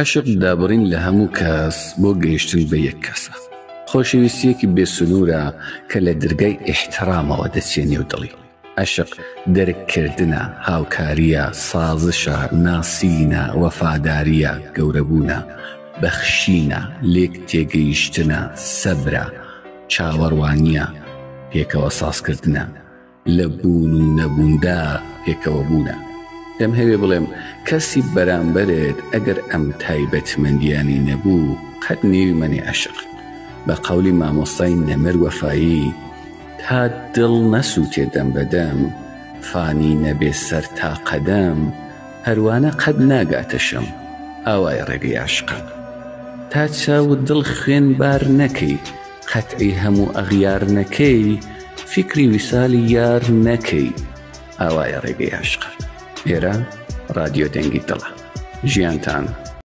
عشق دابڕین لە هەموو کەس بۆ گەیشتن بە یەک کەسە. خۆشەویستیەکی بێسنوورە کە لە دەرگای ئیحترامەوە دەچێنێ و دڵی. عشق دەرککردنە، هاوکاریە، سازشە، ناسینە، وەفاداریە، گەورەبوونە، بەخشینە، لێک تێگەیشتنە، سەبرە، چاوەڕوانیە، پێکەوە سازکردنە، لە بوون و نەبووندا پێکەوە بوونە. دەم هەوێ بڵێم کەسی بەرامبەرت ئەگەر ئەم تایبەتمەندیانی نەبوو قەت نێویمەنێ عەشق. بە قەولی مامۆستای نەمەر وەفایی تا دڵ نەسووتێ دەم بەدەم، فانی نەبێ سەر تا قەدەم، هەروانە قەت ناگاتەشم ئاوای ڕێگەی عەشقە. تا چاوت دڵ خوێن بار نەکەی، قەتعی هەموو ئەغیار نەکەی، فیکری ویسالی یار نەکەی ئاوای ڕێگەی عەشقە. ئێرە ڕادیۆ دەنگی دڵە، ژیانتان